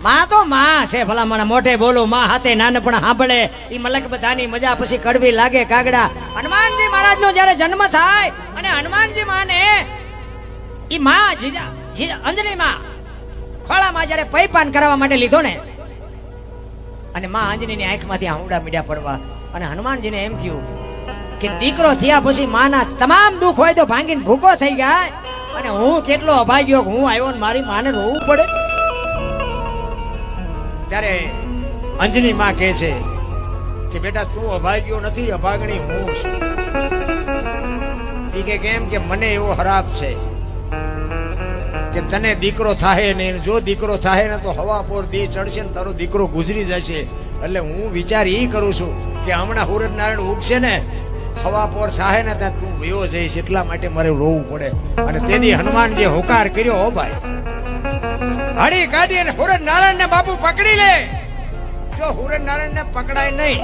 માં તો માં છે ભલા મને મોઢે બોલું માં હાથે નાનપણ સાંભળે ઈ મલક બધાની મજા પછી કડવી લાગે કાગડા હનુમાનજી મહારાજ નો જયારે જન્મ થાય અને હનુમાનજી માને ઈ માં જીજા અંજની માં ખોળામાં જયારે પૈપાન કરાવવા માટે લીધો ને અને માં અંજનીની આંખમાંથી આંવડા મીડા પડવા અને હનુમાનજીને એમ થયું કે દીકરો થયા પછી માના તમામ દુઃખ હોય તો ભાંગીને ભૂકો થઈ ગયા અને હું કેટલો અભાગ્યો હું આવ્યો ને મારી માને રોવું પડે ત્યારે અંજની માં કહે છે કે બેટા તું અભાગ્યો નથી અભાગણી હું છું ઈ કે કેમ કે મને એવો હરાપ છે કે તને દીકરો થાય ને જો દીકરો થાય ને તો હવા પોર દી ચડશે ને તારો દીકરો ગુજરી જશે એટલે હું વિચાર ઈ કરું છું કે હમણાં સૂરજ નારાયણ ઉગશે ને હવા પોર થાય ને ત્યાં તું વયો જઈશ એટલા માટે મારે રોવું પડે અને તેથી હનુમાન જે હોકાર કર્યો હો ભાઈ હળી કાઢી અને સૂરજ નારાયણ ને બાપુ પકડી લે જો સૂરજ નારાયણ ને પકડાય નહીં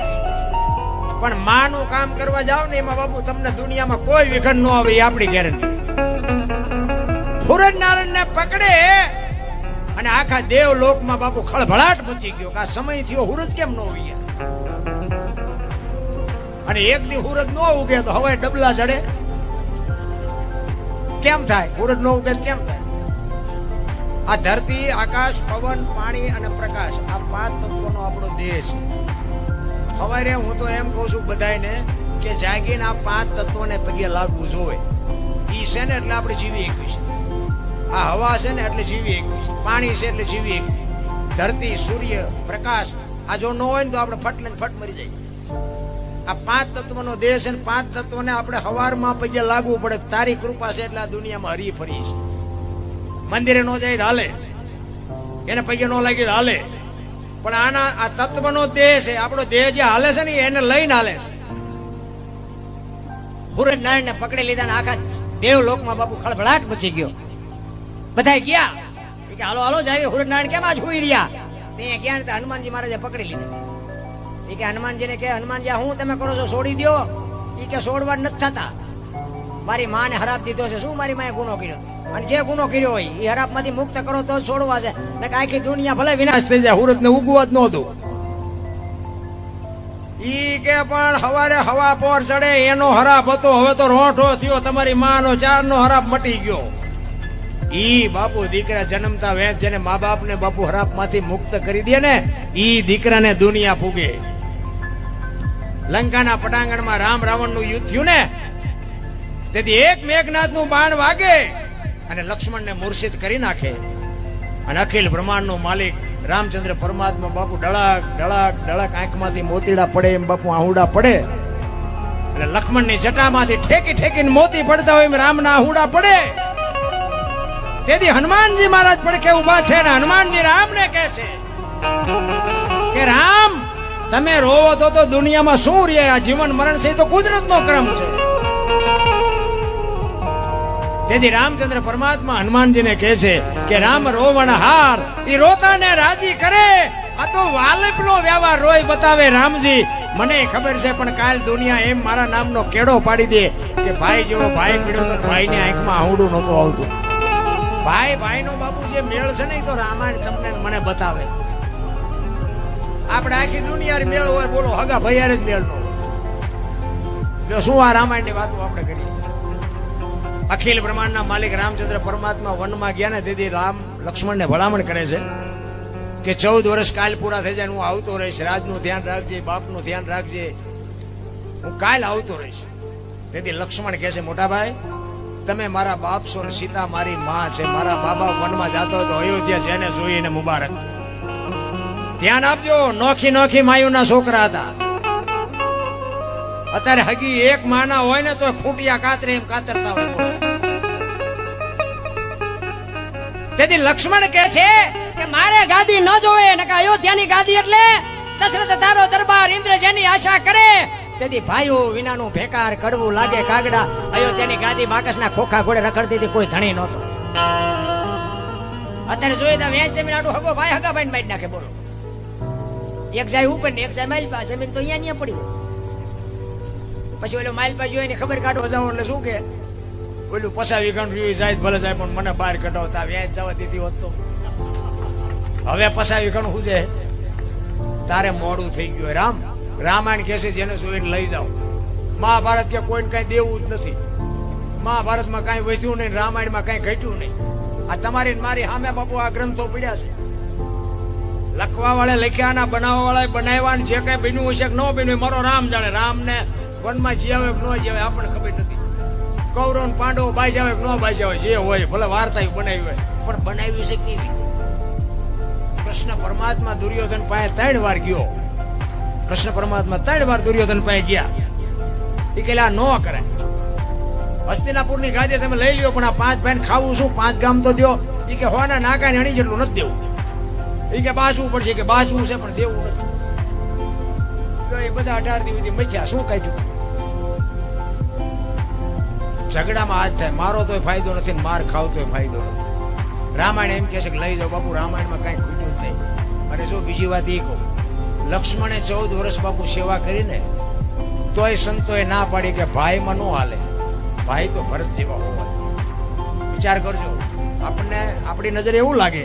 પણ માનું કામ કરવા જાવ ને એમાં બાપુ તમને દુનિયામાં કોઈ વિઘન ન આવે એ આપણી ગેરંટી સૂરજ નારાયણ ને પકડે અને આખા દેવલોકમાં બાપુ ખળભળાટ મચી ગયો કે આ સમય થયો સૂરજ કેમ ન ઉગ્યા અને એક દી સૂરજ ન ઉગે તો હવે ડબલા ચડે કેમ થાય સૂરજ ન ઉગે કેમ થાય આ ધરતી આકાશ પવન પાણી અને પ્રકાશ આ પાંચ તત્વોનો આપણો દેશ સવારે હું તો એમ કહું છું બધાને કે જાગીને આ પાંચ તત્વોને પગે લાગવું જોઈએ ઈ છે ને એટલે આપણે જીવી એકવી છે આ હવા છે ને એટલે જીવી એકવી છે પાણી છે એટલે જીવી એકવી ધરતી સૂર્ય પ્રકાશ આ જો ન હોય ને તો આપણે ફટ લઈને ફટ મરી જાય આ પાંચ તત્વનો દેશ છે ને પાંચ તત્વોને આપણે હવારમાં પગે લાગવું પડે તારી કૃપા છે એટલે આ દુનિયામાં હરી ફરી છે મંદિરે નો જાય હાલે એને પગે નો લાગી હાલે પણ આના આ તત્વનો દેહ છે આપણો દેહ જે હાલે છે ને એને લઈને હાલે છે સૂરજ નારાયણ ને પકડી લીધા ને આખા દેવલોકમાં બાપુ ખળભળાટ મચી ગયો બધા ગયા કે હાલો હાલો જાય સૂરજ નારાયણ કેમ આજ હુઈ રહ્યા ત્યાં ગયા ને હનુમાનજી મહારાજે પકડી લીધા એ કે હનુમાનજી ને કે હનુમાનજી હું તમે કરો છો છોડી દો એ કે છોડવા નથી થતા મારી માને હરાપ દીધો છે શું મારી માએ ગુનો કર્યો અને જે ગુનો કર્યો હોય એ હરાપ માંથી મુક્ત કરો તો છોડવા છે ને આખી દુનિયા ભલે વિનાશ થઈ જાય સૂરજ ને ઉગવા જ નહોતું ઈ કે પણ હવારે હવા પોર ચડે એનો હરાપ હતો હવે તો રોઠો થયો તમારી માનો ચારનો હરાપ મટી ગયો ઈ બાપુ દીકરા જન્મતા વેચ જેને મા બાપ ને બાપુ હરાપ માંથી મુક્ત કરી દે ને ઈ દીકરાને દુનિયા પૂગે લંકાના પટાંગણમાં રામ રાવણ નું યુદ્ધ થયું ને તેથી એક મેઘનાથ નું બાણ વાગે અને લક્ષ્મણ ને મૂર્છિત કરી નાખે અને અખિલ બ્રહ્માંડ નો માલિક રામચંદ્ર પરમાત્મા બાપુ ડળક ડળક ડળક આંખમાંથી મોતીડા પડે એમ બાપુ આહુડા પડે અને લક્ષ્મણ ની જટામાંથી ઠેકી ઠેકીને મોતી પડતા હોય એમ રામના આહુડા પડે તેથી હનુમાનજી મહારાજ પડખે ઉભા છે ને હનુમાનજી રામ ને કહે છે કે રામ તમે રોવો તો દુનિયામાં શું રે આ જીવન મરણ છે તો કુદરત નો ક્રમ છે તેથી રામચંદ્ર પરમાત્મા હનુમાનજીને કહે છે કે રામ રોવણ હાર એ રોતાને રાજી કરે આ તો વાલપ નો વ્યવહાર રોય બતાવે રામજી મને ખબર છે પણ કાલ દુનિયા એમ મારા નામનો કેડો પાડી દે કે ભાઈ જેવો ભાઈ પીડ્યો તો ભાઈ ની આંખમાં આહુડું નહોતું આવતું ભાઈ ભાઈ નો બાપુ જે મેળ છે ને તો રામાયણ તમને મને બતાવે આપણે આખી દુનિયા મેળ હોય બોલો હગા ભૈયારે જ મેળ નો શું આ રામાયણ ની વાતો આપણે કરીએ અખિલ બ્રહ્માંડના માલિક રામચંદ્ર પરમાત્મા વનમાં ગયા ને તેથી રામ લક્ષ્મણને ભલામણ કરે છે કે 14 વર્ષ કાલ પૂરા થઈ જાય હું આવતો રહીશ રાજનું ધ્યાન રાખજે બાપનું ધ્યાન રાખજે હું કાલ આવતો રહીશ તેથી લક્ષ્મણ કહે છે મોટા ભાઈ તમે મારા બાપ છો ને સીતા મારી માં છે મારા બાબા વનમાં જતો હોય તો અયોધ્યા જેને જોઈને મુબારક ધ્યાન આપજો નોખી નોખી માયુના છોકરા હતા અત્યારે હગી એક માના હોય ને તો ખૂટિયા કાતરે એમ કાતરતા હોય તેથી લક્ષ્મણ કહે છે કે મારે ગાદી ન જોવે ને કે અયોધ્યાની ગાદી એટલે દશરથ તારો દરબાર ઇન્દ્ર જેની આશા કરે તેથી ભાઈઓ વિનાનું ભેકાર કડવું લાગે કાગડા અયોધ્યાની ગાદી બાકસના ખોખા ઘોડે રખડતી હતી કોઈ ધણી નહોતો અત્યારે જોઈએ તો વેચ જમીન આડું હગો ભાઈ હગા ભાઈ મારી નાખે બોલો એક જાય ઉપર ને એક જાય માઇલ પા જમીન તો અહીંયા પડી પછી ઓલો માઇલ પા જોઈને ખબર કાઢો જાવ એટલે શું કે ઓલું પસાવી ગણ જાય ભલે જાય પણ મને બહાર કઢાવતા વેચ જવા દીધી હોત તો હવે પસાવી ઘણું શું છે, તારે મોડું થઈ ગયું. રામાયણ કહે છે જેને જોઈને લઈ જાઓ. મહાભારત કે કોઈને કઈ દેવું જ નથી. મહાભારતમાં કઈ વધ્યું નહીં, રામાયણમાં કઈ ઘટ્યું નહીં. આ તમારી મારી સામે બાપુ આ ગ્રંથો પડ્યા છે. લખવા વાળા લખ્યા ના, બનાવવા વાળા બનાવ્યા, જે કઈ બન્યું હશે કે ન બન્યું મારો રામ જાણે. રામ ને વનમાં જીવે કે ન જીવે આપણને ખબર નથી. કૌરવ ને પાંડવો બાજી આવે કે ન બાજી આવે, જે હોય ભલે વાર્તા બનાવી હોય, પણ બનાવ્યું છે કેવી? કૃષ્ણ પરમાત્મા દુર્યોધન પાસે 3 વાર ગયો. કૃષ્ણ પરમાત્મા 3 વાર દુર્યોધન પાસે ગયા. એ કે આ ન કરાય, હસ્તિનાપુર ની ગાદી તમે લઈ લ્યો, પણ આ 5 ભાઈ ખાવું શું, 5 ગામ તો દો. એ કે હોના નાકા ને અણી જેટલું નથી દેવું. એ કે બાજવું પડશે, કે બાજવું છે પણ દેવું નથી. એ બધા 18 દિવસથી મથ્યા, શું કાઢ્યું? ઝઘડામાં હાથ થાય, મારો તોય ફાયદો નથી, માર ખાવ તોય ફાયદો નથી. રામાયણ એમ કે છે કે લઈ જાઓ બાપુ, રામાયણમાં કઈ ખૂટ્યું જ નહીં. અને જો બીજી વાત એ કહું, લક્ષ્મણે 14 વર્ષ બાપુ સેવા કરીને તોય સંતોએ ના પાડી કે ભાઈમાં નો હાલે, ભાઈ તો ભરત જેવા હોવા. વિચાર કરજો, આપણને આપણી નજરે એવું લાગે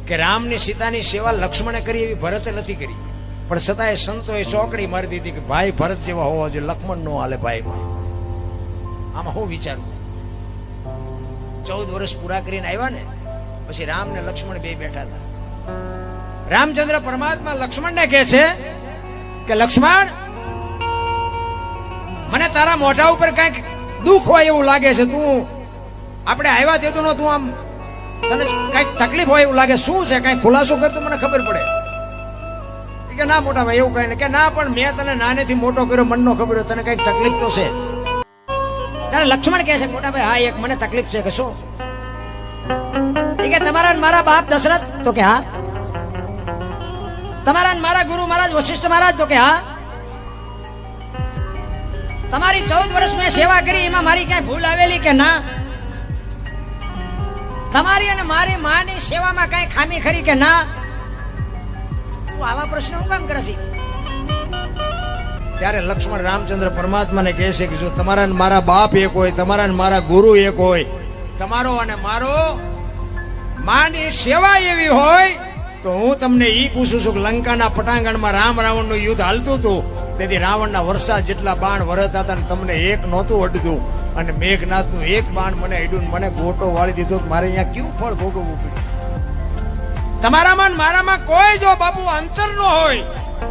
કે રામની સીતાની સેવા લક્ષ્મણે કરી એવી ભરતે નથી કરી, પણ છતાંય સંતોએ ચોકડી મારી દીધી કે ભાઈ ભરત જેવા હોવા જોઈએ, લક્ષ્મણ નો હાલે ભાઈમાં. આમાં હું વિચારું, 14 વર્ષ પૂરા કરીને આવ્યા ને પછી રામ ને લક્ષ્મણ બે બેઠા હતા. રામચંદ્ર પરમાત્મા લક્ષ્મણ ને કહે છે કે લક્ષ્મણ, મને તારા મોઢા ઉપર કઈક દુઃખ હોય એવું લાગે છે. તું આપણે આવ્યા તે તું આમ તને કઈક તકલીફ હોય એવું લાગે, શું છે? કઈ ખુલાસો કર તો મને ખબર પડે. કે ના મોટા ભાઈ એવું કઈ નહીં. કે ના, પણ મેં તને નાનેથી મોટો કર્યો, મનનો ખબર હોય, તને કઈક તકલીફ તો છે. ત્યારે લક્ષ્મણ કહે છે મોટા ભાઈ હા એક મને તકલીફ છે. કે શું? કે તમારા મારા બાપ દશરથ? તો કે હા. તમારા મારા ગુરુ મહારાજ વશિષ્ઠ મહારાજ? તો કે હા. તમારી 14 વર્ષ મેં સેવા કરી, એમાં મારી ક્યાંય ભૂલ આવેલી કે ના? તમારી અને મારી માની સેવામાં કઈ ખામી ખરી કે ના? તું આવા પ્રશ્ન હું કામ કરે છે? ત્યારે લક્ષ્મણ રામચંદ્ર પરમાત્માને કહે છે કે જો તમારા ને મારા બાપ એક હોય, તમારા ને મારા ગુરુ એક હોય, તમારો અને મારો માની સેવા એવી હોય, તો હું તમને ઈ પૂછું છું કે લંકાના પટાંગણમાં રામ રાવણનું યુદ્ધ હાલતું હતું, તેથી રાવણના વર્ષા જેટલા બાણ વરસતા હતા ને તમને એક નહોતું અડતું, અને મેઘનાથનું એક બાણ મને અડ્યું, મને ગોટો વાળી દીધો. મારે અહીંયા કેવું ફળ ભોગવવું પડ્યું? તમારામાં મારામાં કોઈ જો બાપુ અંતર ન હોય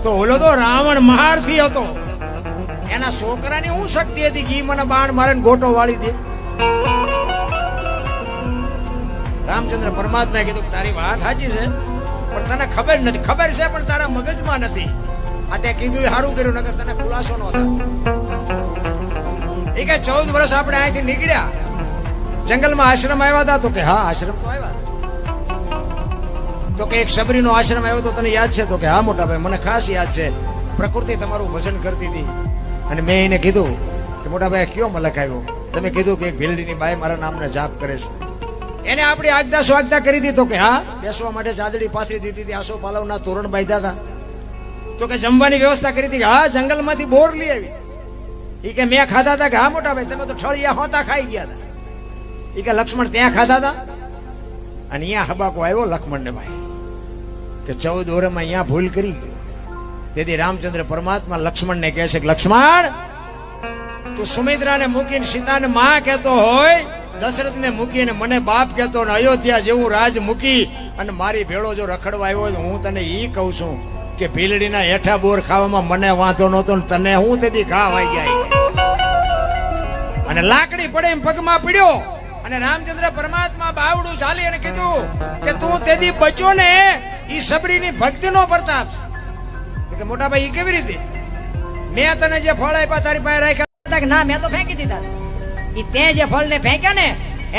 તો ઓલો તો રાવણ મહારથી હતો, એના છોકરાની શું શક્તિ હતી કે મને બાણ મારે ગોટો વાળી દે? રામચંદ્ર પરમાત્માએ કીધું તારી વાત સાચી છે, પણ તને ખબર નથી. ખબર છે પણ તારા મગજમાં નથી. આ તે કીધું સારું કર્યું, નકર તને ખુલાસો ન થાય. એ કે 14 વર્ષ આપણે અહીંથી નીકળ્યા, જંગલમાં આશ્રમ આવ્યા હતા? તો કે હા આશ્રમ તો આવ્યા. તો કે એક સબરીનો આશ્રમ આવ્યો તો તને યાદ છે? તો કે હા મોટા ભાઈ મને ખાસ યાદ છે. પ્રકૃતિ તમારું ભજન કરતી હતી અને મેં એને કીધું કે મોટા ભાઈ કયો મલક આવ્યો? તમે કીધું કે એક ભીલડીની બાઈ મારા નામને જાપ કરે છે. એને આપણી આજ્ઞા સ્વાગતા કરી હતી? તો કે હા. બેસવા માટે ચાદડી પાથરી દીધી હતી, આસો પાલવના તોરણ બાંધ્યા હતા? તો કે જમવાની વ્યવસ્થા કરી હતી? હા. જંગલમાંથી બોર લઈ આવી? એ કે મેં ખાધા હતા? કે હા મોટા ભાઈ તમે તો ઠળિયા હોતા ખાઈ ગયા હતા. એ કે લક્ષ્મણ ત્યાં ખાધા હતા? અને અહીંયા હબાકો આવ્યો લક્ષ્મણ ને ભાઈ કે 14 વર્ષમાં અહીંયા ભૂલ કરી ગયો. તેથી રામચંદ્ર પરમાત્મા લક્ષ્મણ ને કહે છે કે લક્ષ્મણ, તું સુમિત્રાને મૂકીને સીતાને માં કહેતો હોય, દશરથ ને મૂકીને મને બાપ કહેતો, ને અયોધ્યા જેવું રાજ મૂકી અને મારી ભેળો જો રખડવા આવ્યો હોય, હું તને ઈ કહું છું કે ભીલડીના હેઠા બોર ખાવામાં મને વાંધો નહોતો, ને તને હું તેથી ઘા વાઈ ગયા. અને લાકડી પડે એમ પગમાં પડ્યો, અને રામચંદ્ર પરમાત્મા બાવડું ચાલી અને કીધું કે તું તેથી બચ્યો ને, ઈ સબરીની ભક્તિનો પ્રતાપ છે. કે મોટા ભાઈ કેવી રીતે? મેં તને જે ફળ આપ્યા તારી પાસે રાખ્યા? કે ના મેં તો ફેંકી દીધા. ઈ તે જે ફળ ને ફેંક્યા ને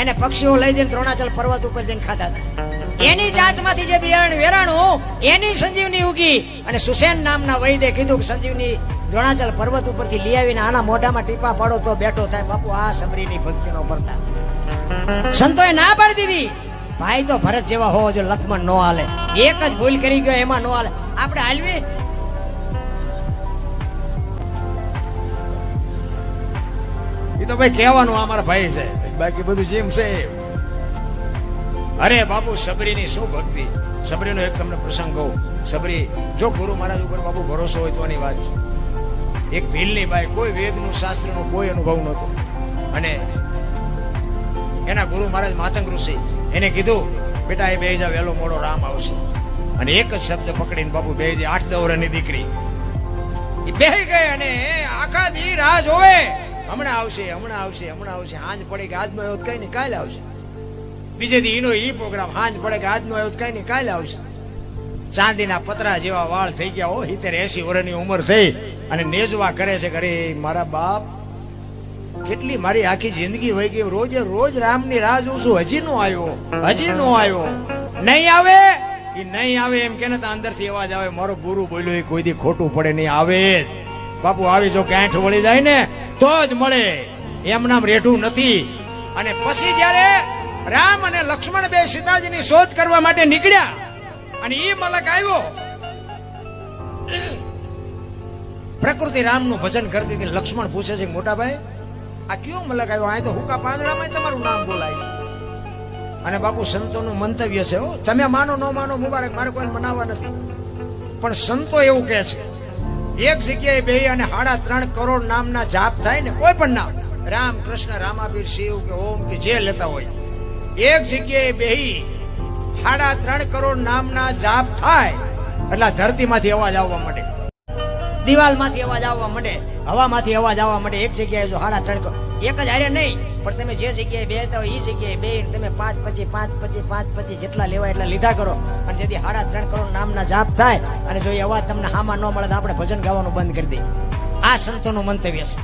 એને પક્ષીઓ લઈ જઈને દ્રોણાચલ પર્વત ઉપર જઈને ખાતા હતા. એની ચાંચમાંથી જે બિયારણ વેરાણું એની સંજીવની ઉગી, અને સુસેન નામના વૈદ્ય કીધું કે સંજીવની દ્રોણાચલ પર્વત ઉપરથી લઈ આવીને આના મોઢામાં ટીપા પાડો તો બેઠો થાય. બાપુ આ સબરીની ભક્તિનો પ્રતાપ. સંતોએ ના પાડી દીધી. ભાઈ તો ભરત જેવા હોવો જો, લક્ષ્મણ નો હાલે. એક જ ભૂલ કરી ગયો એમાં નો હાલે. આપણે હાલવી? એ તો ભાઈ કહેવાનું અમારા ભાઈ છે, બાકી બધું જેમ છે. અરે બાપુ સબરીની શું ભક્તિ! સબરીનો એક તમને પ્રસંગ કહું. સબરી જો ગુરુ મહારાજ ઉપર બાપુ ભરોસો હોય તોની વાત છે. એક ભીલની બાઈ, કોઈ વેદનું શાસ્ત્રનું કોઈ અનુભવ નહોતો, અને એના ગુરુ મહારાજ માતંગ ઋષિ એને કીધું, બેટા એ બે જા, વહેલો મોડો રામ આવશે. અને એક જ શબ્દ પકડીને બાપુ બે 8-10 વર્ષની દીકરી એ બેહી ગઈ, અને આખા દી રાહ જોવે, હમણાં આવશે હમણાં આવશે હમણાં આવશે. હાંજ પડે કે આજનો આવ્યો કઈ નહીં કાલે આવશે. બીજે દી એનો ઈ પ્રોગ્રામ, હાંજ પડે કે આજનો આવ્યો કઈ નહીં કાલે આવશે. ચાંદીના પતરા જેવા વાળ થઈ ગયા હો, 70-80 વર્ષની ઉંમર થઈ, અને નેજવા કરે છે. અરે મારા બાપ, કેટલી મારી આખી જિંદગી વહી ગઈ, રોજે રોજ રામની રાહ જોઉં છું, હજી નો આવ્યો, હજી નો આવ્યો. નહીં આવે એ નહીં આવે એમ કે અંદરથી અવાજ આવે, મારો ગુરુ બોલ્યો એ કોઈ દી ખોટું પડે નહીં, આવે બાપુ. આવી જો ગાંઠ વળી જાય ને તો જ મળે, એમ નામ રેઠું નથી. અને પછી જયારે રામ અને લક્ષ્મણ બે સીતાજીની શોધ કરવા માટે નીકળ્યા, અને એ મલક આવ્યો, પ્રકૃતિ રામનું ભજન કરતી હતી. લક્ષ્મણ પૂછે છે, મોટા ભાઈ આ કયો મલક આવ્યો? આ તો હુકા પાંદડામાં તમારું નામ બોલાય છે. અને બાપુ સંતોનું મંતવ્ય છે, તમે માનો ન માનો મુબારક, મારે કોઈ મનાવવા નથી, પણ સંતો એવું કહે છે, એક જગ્યાએ બે અને 3.5 કરોડ નામના જાપ થાય ને, કોઈ પણ નામ, રામ કૃષ્ણ રામાપીર શિવ કે ઓમ કે જે લેતા હોય, એક જગ્યાએ બે 3.5 કરોડ નામના જાપ થાય એટલે ધરતીમાંથી અવાજ આવવા માંડે, દિવાલમાંથી અવાજ આવવા માંડે, હવામાંથી અવાજ આવવા માંડે. એક જગ્યાએ જો 3.5 કરોડ, એક જ હારે નહીં, પણ તમે જે જગ્યાએ બેહતા હોય એ જગ્યાએ બે તમે 5-25 જેટલા લેવાય એટલા લીધા કરો, અને જેથી 3.5 કરોડ નામના જાપ થાય, અને જો એ અવાજ તમને હામાં ન મળે તો આપણે ભજન ગાવાનું બંધ કરી દઈએ. આ સંતોનું મંતવ્ય છે.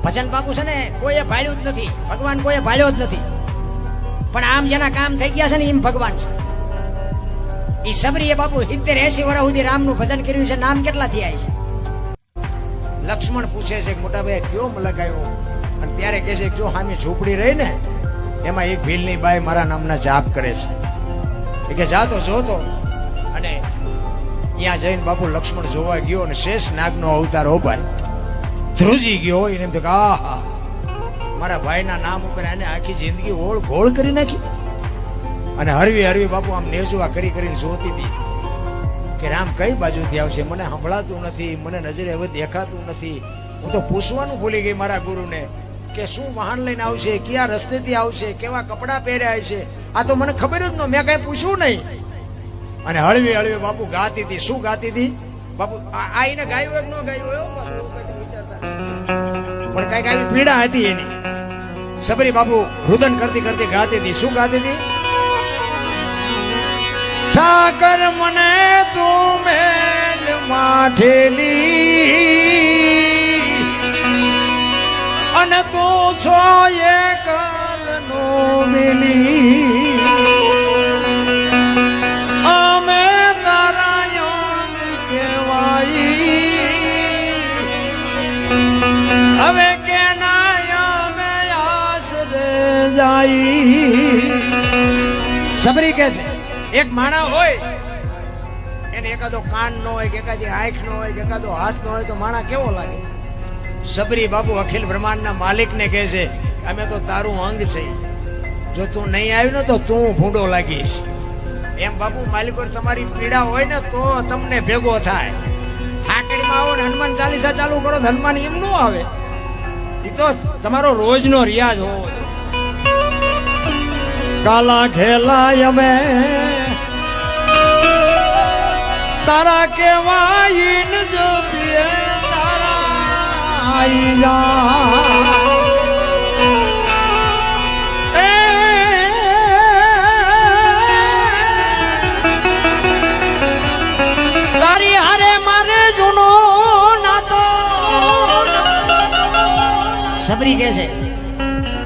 ભજન બાપુ છે ને કોઈએ ભાળ્યું જ નથી, ભગવાન કોઈએ ભાળ્યો જ નથી, પણ આમ જેના કામ થઈ ગયા છે ને એમ ભગવાન છે. એ સબરીએ બાપુ 70-80 વર્ષ સુધી રામનું ભજન કર્યું છે. નામ કેટલા થયા છે? લક્ષ્મણ પૂછે છે, મોટા ભાઈ કયો મલક આવ્યો? અને ત્યારે કહે છે, જો હામી ઝૂંપડી રહી ને એમાં એક ભીલની બાઈ મારા નામના જાપ કરે છે. એ કે જાતો જોતો, અને ત્યાં જઈને બાપુ લક્ષ્મણ જોવા ગયો, અને શેષ નાગનો અવતાર હો ભાઈ, ધ્રુજી ગયો. એને એમ તો કે આહા, મારા ભાઈના નામ ઉપર એને આખી જિંદગી ઓળ ઘોળ કરી નાખી. અને હરવી બાપુ આમ નેજવા કરીને જોતી હતી કે રામ કઈ બાજુથી આવશે, મને સંભળાતું નથી, મને નજરે હવે દેખાતું નથી. હું તો પૂછવાનું ભૂલી ગઈ મારા ગુરુને કે શું વાહન લઈને આવશે, કયા રસ્તેથી આવશે, કેવા કપડા પહેર્યા છે, આ તો મને ખબર જ ન, મેં કઈ પૂછ્યું નહીં. અને હળવી બાપુ ગાતી હતી. શું ગાતી હતી બાપુ? આઈને ગાયું એક ન ગાયું પણ કઈક આવી પીડા હતી એની. સબરી બાપુ રુદન કરતી ગાતી હતી. શું ગાતી હતી? ઠાકર મને તું મેલ માઠેલી, અને તું છો એકલનો મિલી, અમે તારા યોગ કહેવાઈ, હવે કેના અમે આશરે જાય. સબરી કે છે, એક માણા હોય એને એકાદો કાન નો હોય, કે એકાદી આંખ નો હોય, કે એકાદો હાથ નો હોય તો માણા કેવો લાગે? સબરી બાપુ અખિલ બ્રહ્માંડના માલિક ને કહે છે, અમે તો તારું અંગ છે, જો તું નહીં આવ્યું ને તો તું ભૂંડો લાગીશ. એમ બાપુ માલિકો તમારી પીડા હોય ને તો તમને ભેગો થાય. હાકડીમાં આવો ને હનુમાન ચાલીસા ચાલુ કરો, હનુમાન એમ નો આવે. એ તો તમારો રોજનો રિયાજ હોવો જોઈએ. કાલા ખેલા અમે તારા કેવાય જો પીએ તારા આઈ જા. તારી હારે મારે જૂનો નાતો. સબરી કે છે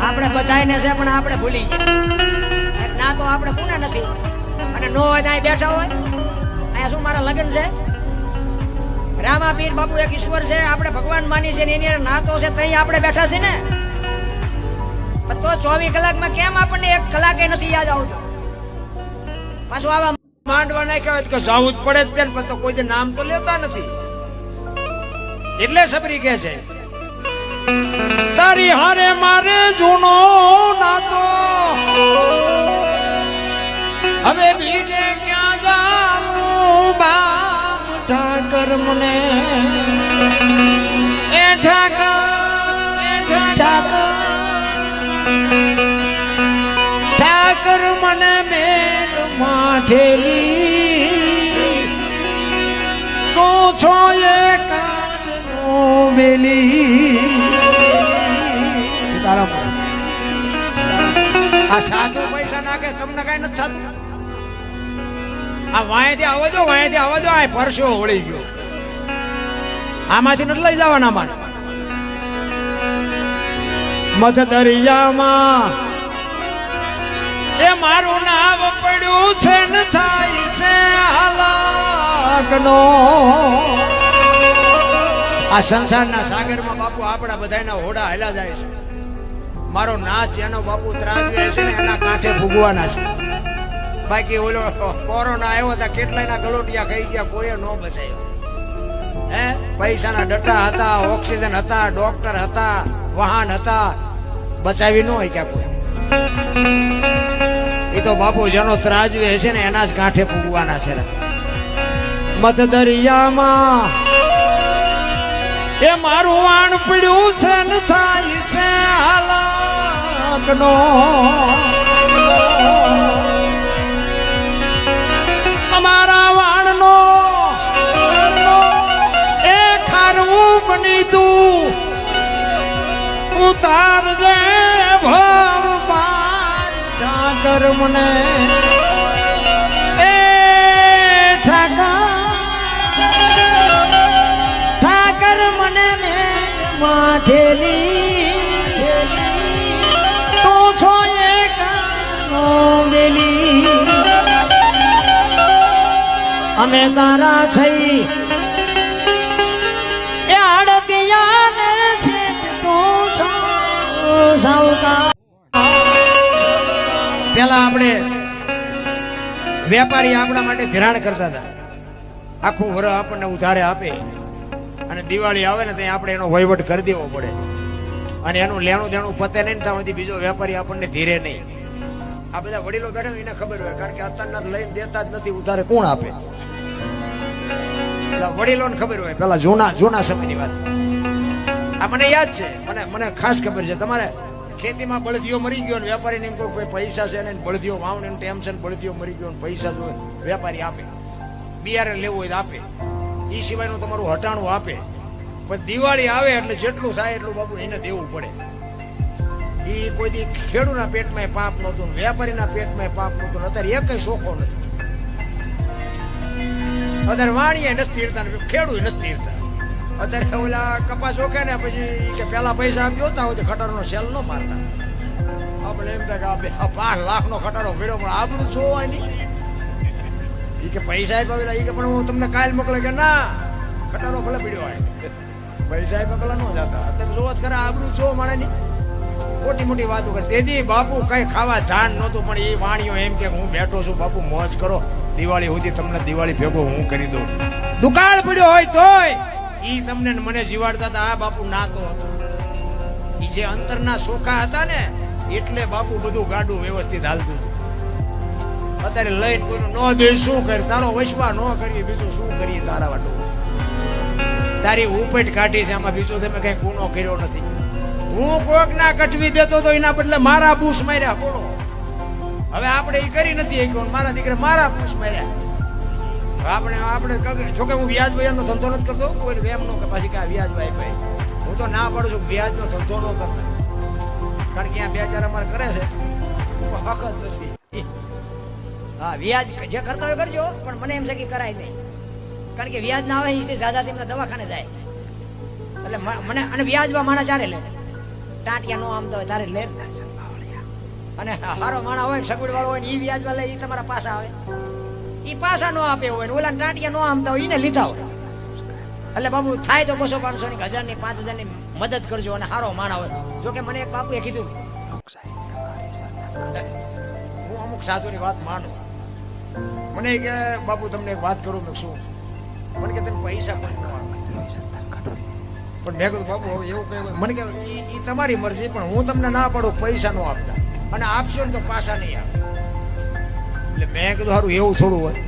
આપણે બધાને છે પણ આપણે ભૂલી ગયા. ના તો આપણે કોને નથી, અને નો હોય ત્યાં બેઠા હોય. અહીંયા શું મારા લગ્ન છે? રામાપીર બાપુ એક ઈશ્વર છે, આપણે ભગવાન માની છે, એની નાતો છે, ત્યાં આપણે બેઠા છે ને. તો 24 કલાકમાં કેમ આપણને 1 કલાકે નથી યાદ આવતું? પાછું આવા માંડવા નાખ્યા હોય તો જવું જ પડે જ, પણ તો કોઈ નામ તો લેતા નથી. એટલે સબરી કે છે તારી હારે મારે જૂનો નાતો, હવે બીજે ક્યાં ઠાકર મને એ ઠાકર મને મેલ માઠેલી તો છો એ કાનનો મેલી. આ સાસુ પૈસા નાખે તમને કઈ નથી થતું. આ વાંયથી આવો દો આ પરસો વળી ગયો. આમાંથી નથી લઈ જવાના મારે. મધ દરિયામાં એ મારું નામ પડ્યું છે ને થાય છે હાલાકનો. આ સંસારના સાગરમાં બાપુ આપણા બધાના હોડા હેલા જાય છે. મારો નાચ એનો બાપુ ત્રાજવે છે ને એના કાંઠે ભૂગવાના છે. બાકી ઓલો કોરોના આવ્યો હતા કેટલાયના ગલોટિયા ખાઈ ગયા, કોઈ નો બચાયો. હે પૈસાના ડટ્ટા હતા, ઓક્સિજન હતા, ડોક્ટર હતા, વાહન હતા, બચાવી ન હોય ક્યાં કોઈ. એ તો બાપુ જેનો ત્રાજવે છે ને એના જ કાંઠે ભૂગવાના છે. મધ દરિયામાં એ મારું વાણ પડ્યું છે ને થાય છે હાલાકનો. અમારા વાણનો એ ખારવું બની તું ઉતાર જે ભાવ પાર ઠાકર મને એ ઠાકર મને માઠેલી તો છો એ કાનનો મેલી. અમે તારા છઈ એ આડતિયાને છે તું છો સાવકાર. પેલા આપણે વેપારી આપણા માટે ધિરાણ કરતા હતા. આખું વરસ આપણને ઉધારે આપે અને દિવાળી આવે ને ત્યાં આપણે એનો વહીવટ કરી દેવો પડે અને એનું લેણું દેણું પતે નહીં ત્યાં સુધી બીજો વેપારી આપણને ધીરે નહીં. આ બધા વડીલો બેઠા એને ખબર હોય, કારણ કે અત્યારના લઈને દેતા જ નથી, ઉધારે કોણ આપે? વડીલોને ખબર હોય, પેલા જૂના સમયની વાત. આ મને યાદ છે, મને ખાસ ખબર છે. તમારે ખેતીમાં બળદીઓ મરી ગયો ને વેપારીને એમ કોઈ પૈસા છે ને બળદીઓ વાવણી ટેન્શન, બળદીઓ મરી ગયો પૈસા જોઈએ વેપારી આપે. બિયારણ લેવું હોય તો આપે, એ સિવાયનું તમારું હટાણું આપે. પણ દિવાળી આવે એટલે જેટલું થાય એટલું બાપુ એને દેવું પડે. એ કોઈ દી ખેડૂના પેટમાં પાપ નહોતું, વેપારીના પેટમાં પાપ નહોતું. અત્યારે એ કઈ શોખો નથી. અત્યારે વાણીએ નથી તીરતા, ખેડૂત નથી તીરતા. અત્યારે ઓલા કપાસ ઓકે ને પછી કે પેલા પૈસા આમ જોતા હોય તો ખટારો સેલ ન મારતા. આપણે એમ થાય કે 5 લાખનો ખટારો ફેર્યો, પણ આબરું જોવાય નહીં. એ કે પૈસા આપ્યા, એ કે પણ હું તમને કાલ મોકલે કે ના ખટારો ભલે પીડ્યો હોય. પૈસા આપ્યા પેલા ન જતા. અત્યારે જોવા ખરા આબરું જો મળે નહીં, મોટી મોટી વાતો કરે. તેથી બાપુ કઈ ખાવા જાન નહોતું, પણ એ વાણીઓ એમ કે હું બેઠો છું બાપુ, મોજ કરો, દિવાળી સુધી તમને દિવાળી ભેગો હું કરી દઉં. દુકાળ પડ્યો હોય તોય ઈ તમને મને જીવાડતા હતા. આ બાપુ નાતો હતો. ઈ જે અંતરના સોખા હતા ને એટલે બાપુ બધું ગાડું વ્યવસ્થિત હાલતું હતું. અત્યારે લઈને કોઈનું ન દે શું કરે, તારો વસવા ન કરીએ, બીજું શું કરીએ તારા વાટું. તારી ઉપેટ કાઢી છે, આમાં બીજું તમે કઈ ગુનો કર્યો નથી. હું કોક ના કટવી દેતો તો એના બદલે મારા બૂસ માર્યા. બોલો હવે આપણે એ કરી નથી, મારા દીકરા મારા બૂસ માર્યા. આપણે જોકે હું વ્યાજ નો ધંધો નથી કરતો, કોઈ વેમ નો કે પાછી ક્યાં વ્યાજ ભાઈ હું તો ના પાડું છું, વ્યાજ નો ધંધો ન કરતા. કારણ કે આ 2 4 અમારે કરે છે, હક જ નથી. હા વ્યાજ જે કરતા હોય કરજો, પણ મને એમ છે કે કરાય નહીં. કારણ કે વ્યાજ ના આવે એ સાજા તેમને દવાખાને જાય. એટલે મને અને વ્યાજમાં માણા ચારે લે, ટાંટિયા નો આમતા હોય તારે લે. અને હારો માણા હોય સગવડ વાળો હોય ને એ વ્યાજમાં લે, એ તમારા પાસા આવે. એ પાસા નો આપે હોય ને ઓલા ટાંટિયા નો આમતા હોય એને લીધા હોય. એટલે બાપુ થાય તો 200 500 ની 1000 ની 5000 ની મદદ કરજો. અને હારો માણા હોય. જોકે મને એક બાપુએ કીધું, હું અમુક સાધુની વાત માનું. મને કે બાપુ તમને એક વાત કરું. મેં શું? મને કે તમે પૈસા પણ ન આપો. પણ મેં કીધું બાપુ હવે એવું કઈ, મને કે એ તમારી મરજી, પણ હું તમને ના પાડું પૈસા નો આપતા, અને આપશો ને તો પાછા નહીં આપે. એટલે મેં કીધું સારું એવું થોડું હોય,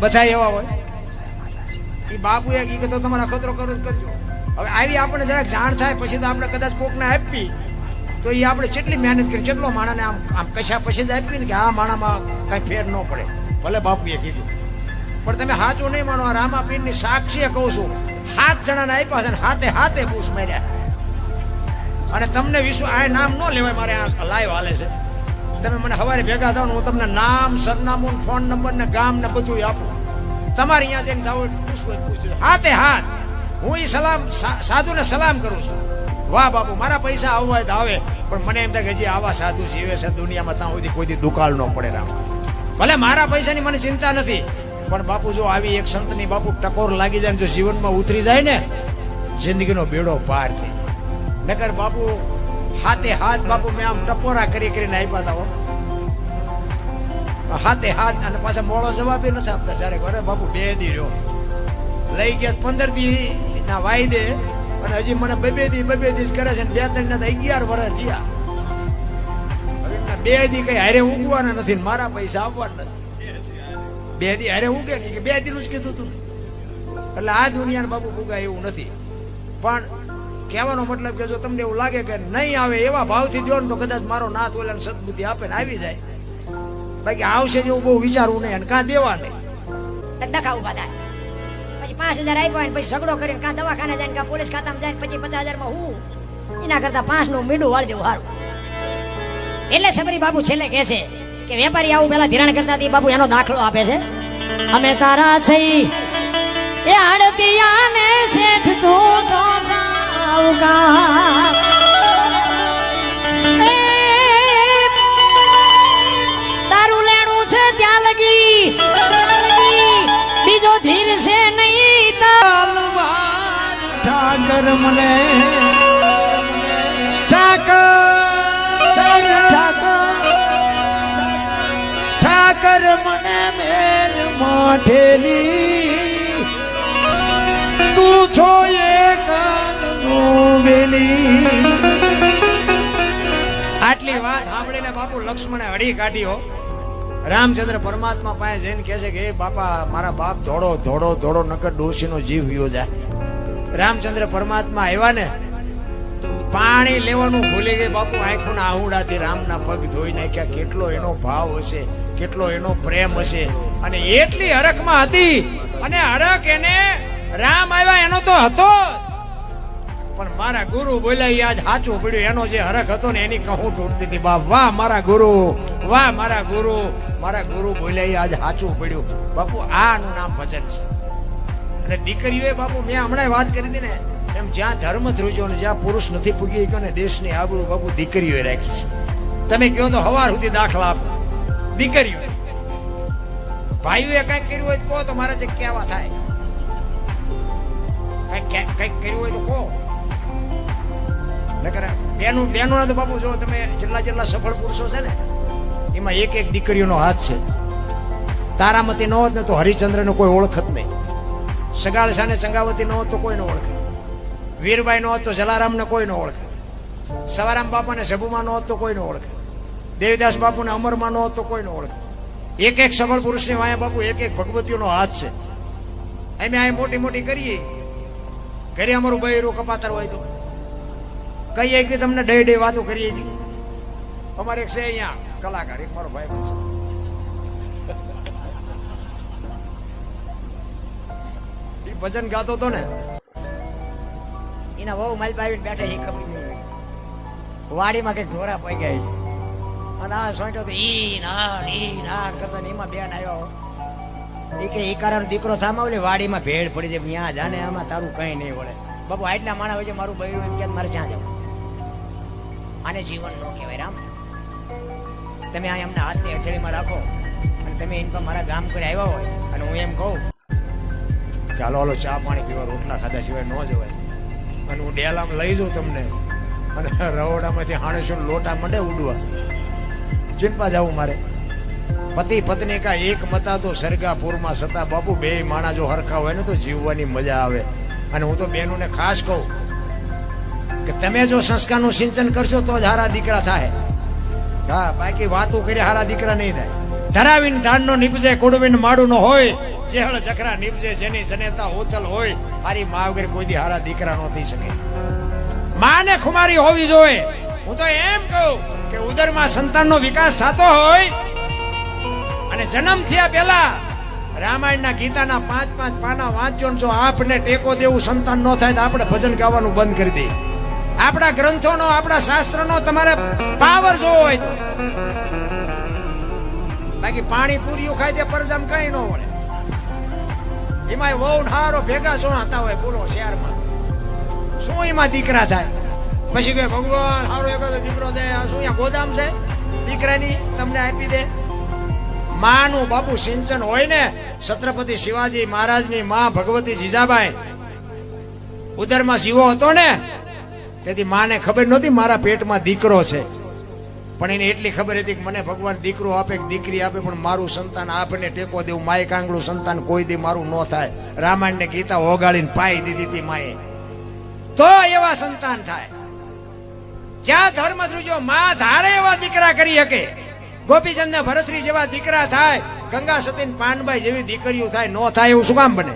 બધા એવા હોય. એ બાપુ એ કીધું તો તમારે અખતરો કરો જ કરજો. હવે આવી આપણને જરાક જાણ થાય પછી તો આપણે કદાચ કોકને આપી તો એ આપણે કેટલી મહેનત કરી, કેટલો માણાને આમ આમ કશા પછી જ આપી ને કે આ માણામાં કઈ ફેર ન પડે. ભલે બાપુએ કીધું પણ તમે સાચું નહીં માનો. આ રામાપીરની સાક્ષીએ કહું છું, 7 જણાને આપ્યા છે ને હાથે હાથે બૂસ માર્યા. અને તમને વિશ્વ આ નામ ન લેવાય, મારે આ લાઈવ હાલે છે. તમે મને સવારે ભેગા થાવ ને હું તમને નામ, સરનામું, ફોન નંબર ને ગામ ને બધું આપું. તમારે અહીંયા જઈને જાવ પૂછવું હાથે હાથ. હું એ સલામ સાધુને સલામ કરું છું. વાહ બાપુ, મારા પૈસા આવવા તો આવે, પણ મને એમ થાય કે હજી આવા સાધુ જીવે છે દુનિયામાં, ત્યાં સુધી કોઈ દુકાળ ન પડે. રામ ભલે મારા પૈસાની મને ચિંતા નથી, પણ બાપુ જો આવી એક સંતની બાપુ ટકોર લાગી જાય ને જો જીવનમાં ઉતરી જાય ને, જિંદગીનો બેડો પાર થઈ જાય. નકર બાપુ હાથે હાથ બાપુ મેં આમ ટપોરા કરી કરીને આપ્યા હતા હો. હાથે હાથ અને પાછા મોડો જવાબ નથી આપતા. જયારે અરે બાપુ 2 દી રહ્યો લઈ ગયા, 15 દી ના વાયદે, અને હજી મને 2 દી કરે છે. 2-3 ના 11 વર્ષ થયા. 2 દી કઈ હારે ઉગવાના નથી, મારા પૈસા આવવાના નથી. 2 દી હારે ઉગે નહીં કે 2 દી નું જ કીધું તું. એટલે આ દુનિયાને બાપુ ઉગાય એવું નથી. પણ કહેવાનો મતલબ કે જો તમને એવું લાગે કે નહીં આવે એવા ભાવથી દો ને તો કદાચ મારો નાથ ઓલા સદબુદ્ધિ આપે ને આવી જાય. બાકી આવશે જેવું બહુ વિચારવું નહીં અને કાં દેવા નહીં. ડખા ઉભા થાય પછી 5000 આપ્યા પછી ઝઘડો કરીને કાં દવાખાને જાય કાં પોલીસ ખાતામાં જાય પછી 50,000 માં હું એના કરતા 5 નું મીંડું વાળી દેવું સારું. એટલે સબરી બાબુ છેલ્લે કહે છે કે વેપારી આવું પેલા ધિરાણ કરતા હતી, બાબુ એનો દાખલો આપે છે. અમે તારા થઈ એ આડતિયા ને શેઠ તું છો સાવકાર, તારું લેણું છે ત્યાં લગી બીજો ધીર છે નહીં. ઠાકર મને ઠાકર મને મેર માઠેલી તું છો એક વેલી. આટલી વાત સાંભળીને બાપુ લક્ષ્મણે હળી કાઢ્યો. રામચંદ્ર પરમાત્મા પાસે જઈને કહે છે કે એ બાપા મારા બાપ ધોડો ધોડો ધોડો નકર ડોશીનો જીવ વિયો જાય. રામચંદ્ર પરમાત્મા આવ્યા ને પાણી લેવાનું ભૂલી ગઈ બાપુ. આંખોના આહુડાથી રામના પગ ધોઈ નાખ્યા. કેટલો એનો ભાવ હશે, કેટલો એનો પ્રેમ હશે. અને એટલી હરખમાં હતી, અને હરખ એને રામ આવ્યા એનો તો હતો, પણ મારા ગુરુ બોલ્યા આજ સાચું પડ્યું. એનો જે હરખ હતો ને એની કહું તૂટતી હતી. બાપ વાહ મારા ગુરુ, વાહ મારા ગુરુ, મારા ગુરુ બોલ્યા આજ સાચું પડ્યું. બાપુ આનું નામ ભજન છે. અને દીકરીઓએ બાપુ મેં હમણાં વાત કરી હતી ને એમ, જ્યાં ધર્મ ધ્રુજો ને જ્યાં પુરુષ નથી પૂગી ગયો ને દેશની આબરૂ બાપુ દીકરીઓએ રાખી છે. તમે કહો તો હવાર સુધી દાખલા આપો દીકરીઓ. ભાઈઓએ કઈક કર્યું હોય તો કહો તો મારે જે કહેવા થાય. કઈક કર્યું હોય તો કહો. બેનો તો બાપુ જો તમે જેટલા સફળ પુરુષો છે ને એમાં એક એક દીકરીઓનો હાથ છે. તારામતી ન હોત ને તો હરિચંદ્ર નો કોઈ ઓળખત નહીં. સગાળસા ને ચંગાવતી ન હોત તો કોઈ ન ઓળખે. વીરબાઈ નો હોત તો જલારામ ને કોઈ ન ઓળખે. સવારામ બાપા ને જબુમાં ન હોત તો કોઈ ન ઓળખે. દેવીદાસ બાપુ ને અમરમાં ન હોત તો કોઈ ન ઓળખે. એક એક સફળ પુરુષ ની વાયા બાપુ એક એક ભગવતીઓનો હાથ છે. અમે આ મોટી મોટી કરીએ ઘરે અમારું બૈરું કપાતર હોય તો કહીએ કે તમને ડે વાતો કરીએ. અમારે એક છે અહીંયા કલાકાર, એક મારો ભાઈ છે, એ ભજન ગાતો હતો ને એના વહુ મારી પાસે બેઠે છે, ખબર નહીં વાડીમાં કઈક ઢોરા પડી ગયા છે અને આ સોંટો તો ઈ ના કરતા એમાં બેન આવ્યો એ કે ઈ કારણ દીકરો થામાવલે વાડીમાં ભેળ પડી છે, ત્યાં જાને આમાં તારું કઈ નહીં વળે. બાપુ આટલા માણા હોય છે, મારું બૈરું એમ કે મારે ક્યાં જવું? આને જીવન નો કહેવાય. રામ તમે આ એમના હાથની હથેળીમાં રાખો અને તમે એમ પર મારા ગામ કરી આવ્યા હોય અને હું એમ કહું ચાલો હાલો ચા પાણી પીવા, રોટલા ખાધા સિવાય ન જવાય. અને હું ડેલામાં લઈ જાઉં તમને અને રવોડામાંથી હાણેશું લોટા મંડે ઉડવા. ચિંપા જવું મારે. પતિ પત્ની કા એક મતા તો સરગાપુરમાં સતા. બાપુ બે માણા જો હરખા હોય ને તો જીવવાની મજા આવે. અને હું તો બેનોને ખાસ કહું કે તમે જો સંસ્કારનું સિંચન કરશો તો જ હારા દીકરા થાય. હા, બાકી વાતો કરી હારા દીકરા નહીં થાય. ધરાવીને ધાન નો નીપજે, કોડવીને માડું નો હોય. જેહળ જખરા નીપજે જેની જનેતા હોતલ હોય હારી મા વગર કોઈ દી હારા દીકરા નો થઈ શકે. માને ખુમારી હોવી જોઈએ. હું તો એમ કહું કે ઉદરમાં સંતાનનો વિકાસ થતો હોય અને જન્મ થયા પહેલા રામાયણના ગીતાના 5-5 પાના વાંચજો ને જો આપને ટેકો દેવું સંતાન ન થાય તો આપણે ભજન ગાવાનું બંધ કરી દઈએ. આપણા ગ્રંથોનો આપણા શાસ્ત્રનો તમારે પાવર જોવો હોય તો. બાકી પાણી પૂરીયું ખાય તે પરજામ કઈ ન વળે. એમાં વહુ હારો ભેગા સોણાતા હોય બોલો શહેરમાં શું એમાં દીકરા થાય. પછી કે ભગવાન હારો એક દીકરો દે. શું અહીંયા ગોદામ છે દીકરાની તમને આપી દે. માનું બાપુ સિંચન હોય ને. છત્રપતિ શિવાજી મહારાજની માં ભગવતી જીજાબાઈ ઉદરમાં જીવો હતો ને તેથી માને ખબર નહોતી મારા પેટમાં દીકરો છે, પણ એને એટલી ખબર હતી કે મને ભગવાન દીકરો આપે કે દીકરી આપે પણ મારું સંતાન આપને ટેકો દેવું. માય કાંગળું સંતાન કોઈ દી મારું ન થાય. રામાયણ ને ગીતા ઓગાળીને પાઈ દીધી હતી માએ. તો એવા સંતાન થાય. જ્યાં ધર્મ ધ્રુજો માં ધારે એવા દીકરા કરી શકે. ગોપીચંદ ને ભરતરી જેવા દીકરા થાય. ગંગા સતી પાનબાઈ જેવી દીકરીઓ થાય. ન થાય એવું શું કામ બને?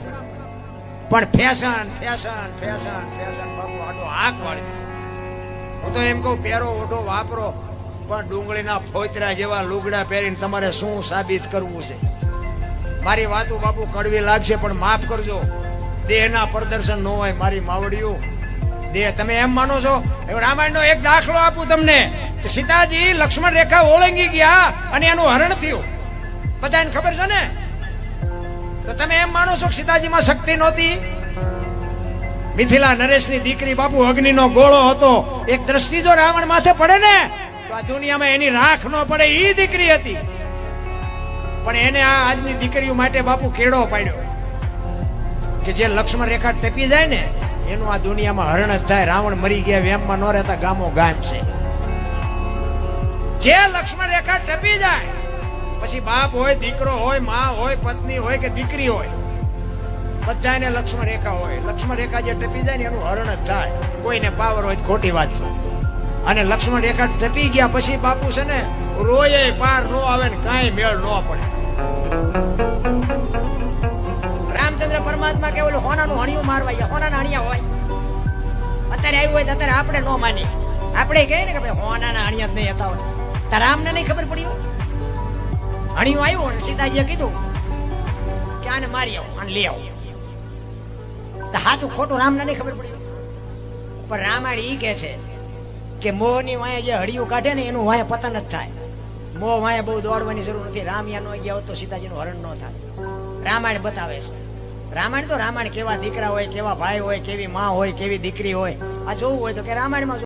પણ ફેશન ફેશન ફેશન ફેશન બાપુ આટો આંખ વાળી. હું તો એમ કહું પહેરો ઓઢો વાપરો પણ ડુંગળીના ફોતરા જેવા લુગડા પહેરીને તમારે શું સાબિત કરવું છે? મારી વાતો બાપુ કડવી લાગશે પણ માફ કરજો. દેહના પ્રદર્શન ન હોય મારી માવડીયું. દેહ તમે એમ માનો છો? રામાયણનો એક દાખલો આપું તમને. સીતાજી લક્ષ્મણ રેખા ઓળંગી ગયા અને એનું હરણ થયું. બધાને ખબર છે ને? તો તમે એમ માનો છો કે સીતાજીમાં શક્તિ નહોતી? મિથિલા નરેશની દીકરી બાપુ અગ્નિનો ગોળો હતો. એક દ્રષ્ટિ જો રાવણ માથે પડે ને તો આ દુનિયામાં એની રાખ ન પડે. ઈ દીકરી હતી પણ એને આ આજની દીકરીઓ માટે બાપુ કેળો પાડ્યો કે જે લક્ષ્મણ રેખા ટપી જાય ને એનું આ દુનિયામાં હરણ જ થાય. રાવણ મરી ગયા વેમમાં ન રહેતા ગામો ગામ છે. જે લક્ષ્મણ રેખા ટપી જાય પછી બાપ હોય દીકરો હોય માં હોય પત્ની હોય કે દીકરી હોય બધાને લક્ષ્મણ રેખા હોય. લક્ષ્મણ રેખા જે ટપી જાય ને એનું હરણ જ થાય. કોઈને પાવર હોય ખોટી વાત છે. અને લક્ષ્મણ રેખા ટપી ગયા પછી બાપુ છે ને રોયે પાર નો આવે ને કાંઈ મેળ ન પડે. રામચંદ્ર પરમાત્મા કે ઓલું હોનાનું હણિયું મારવા ગયા. હોનાના હણિયા હોય અત્યારે આવ્યું હોય તો અત્યારે આપણે ન માની. આપણે કહીએ ને કે ભાઈ હોનાના હણિયા જ નહીં હતા હોય. તાર રામને નહીં ખબર પડી હોય. હણિયું આવ્યું ને સીતાજીએ કીધું કે આને મારી આવો આને લઈ આવો. તો હાચું ખોટું રામને નહીં ખબર પડી. પણ રામાયણ ઈ કે છે કે મોહની વાંહે જે હળિયું કાઢે ને એનું વાંહે પતન જ થાય. મોહ વાંહે બહુ દોડવાની જરૂર નથી. રામ યા નો ગયા હોત તો સીતાજીનું હરણ ન થાય. રામાયણ બતાવે છે. રામાયણ તો રામાયણ કેવા દીકરા હોય, કેવા ભાઈ હોય, કેવી માં હોય, કેવી દીકરી હોય આ જોવું હોય તો કે રામાયણમાં